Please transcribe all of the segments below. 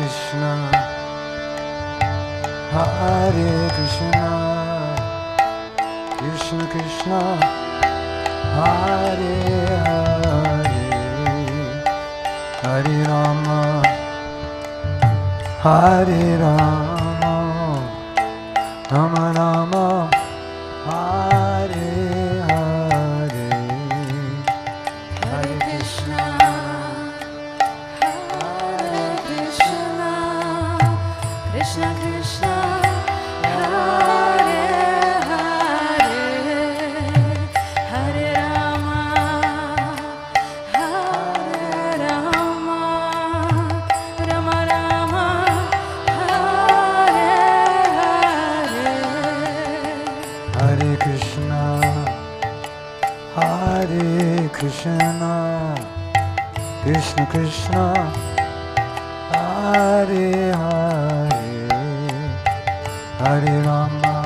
Krishna, Hare Krishna, Krishna Krishna, Hare Hare, Hare Rama, Hare Rama, Rama Rama, Hare Hare, Hare Krishna, Hare Krishna, Krishna Krishna, Hare Hare, Hare Rama, Hare Rama, Rama Rama, Hare Hare. Hare Krishna, Hare Krishna, Krishna Krishna, Hare Hare, Hare Rama,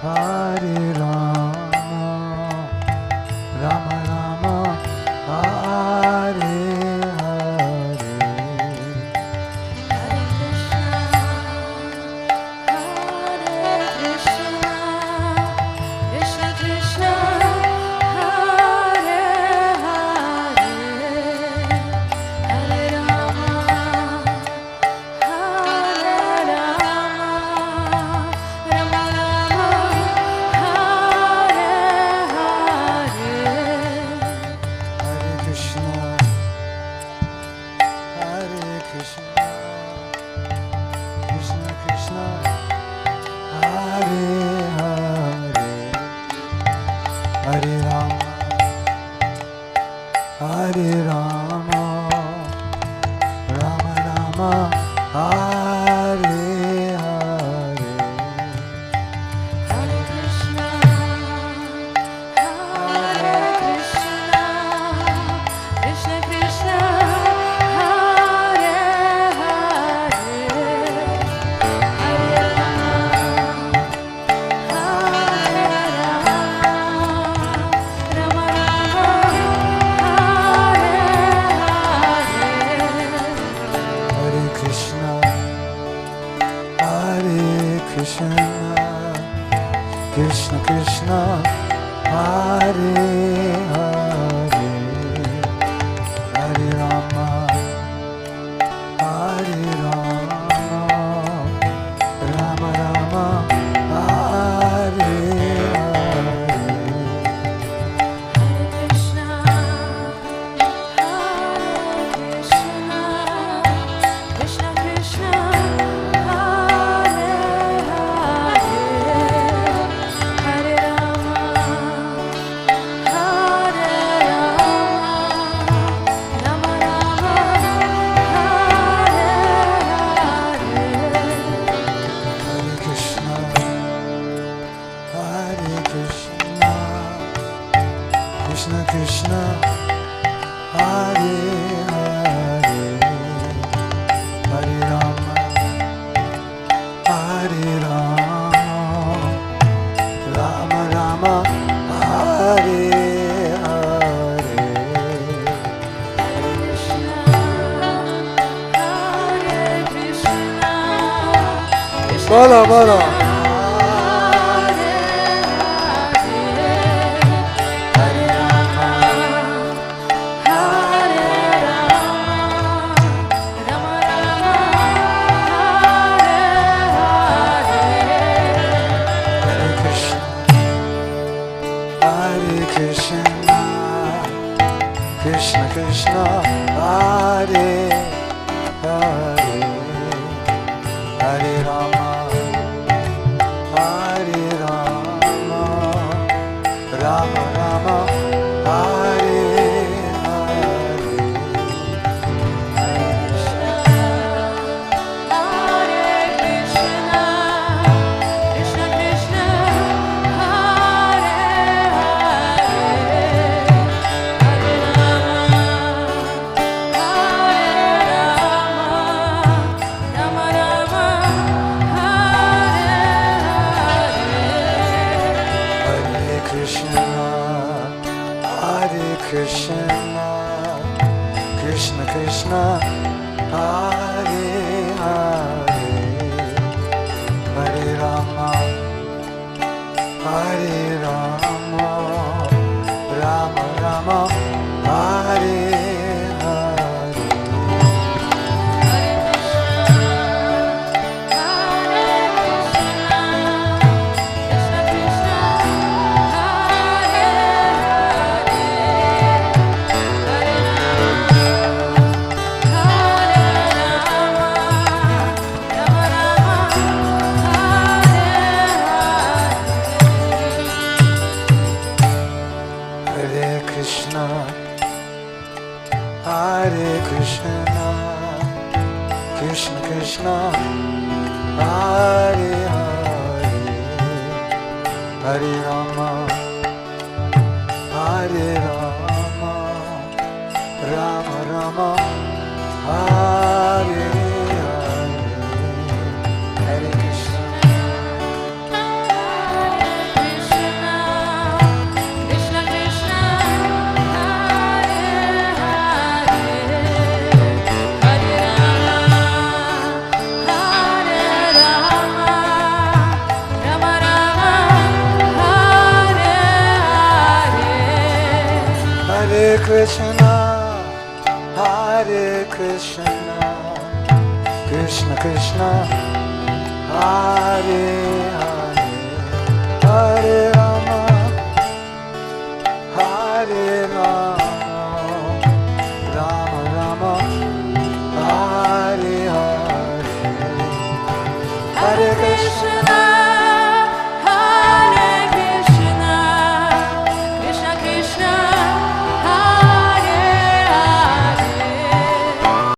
Hare Rama, Rama Rama, Hare Hare. Hare Krishna, Krishna Krishna, Hare Hare, Hare Rama, Hare Rama, Rama Rama, Hare Hare. Hare Krishna, Hare Krishna, Krishna Krishna, Hare Hare, Hare Rama, Hare Rama, Rama Rama, Hare Hare. Hare Krishna, Hare Krishna, Krishna Krishna, Hare Hare, Hare Rama, Hare Rama, Rama Rama, Hare Hare. Hare Krishna, Hare Krishna, Krishna Krishna, Hare Hare, Hare Rama, Hare Rama, Rama Rama, Hare Hare. Hare Krishna, Hare Krishna, Krishna Krishna, Hare Hare, Hare Rama, Hare Rama, Rama Rama, Hare Hare. Hare Krishna, Hare Krishna, Krishna Krishna, Hare Hare, Hare Rama, Hare Rama, Rama Rama, Hare Hare. Krishna, Hare Krishna, Krishna Bolo, bolo. Hare Hare, Hare Rama, Hare Rama, Rama Rama, Hare Hare. Hare Krishna, Hare Krishna, Krishna Krishna, Hare Hare, Hare Rama, Hare Rama, Rama Rama, Hare Hare. Hare Krishna, Krishna Krishna, Hare Hare, Hare Rama, Hare Rama, Rama Rama, Hare Hare. Krishna, Hare Krishna, Krishna Krishna, Hare Krishna Krishna Hare Hare Hare Rama Hare Rama Rama Rama Hare Hare Hare Krishna Krishna Krishna Hare Hare Hare Rama Hare Rama Rama Rama Hare Hare Hare Krishna Hare Krishna Krishna Krishna Hare Hare Hare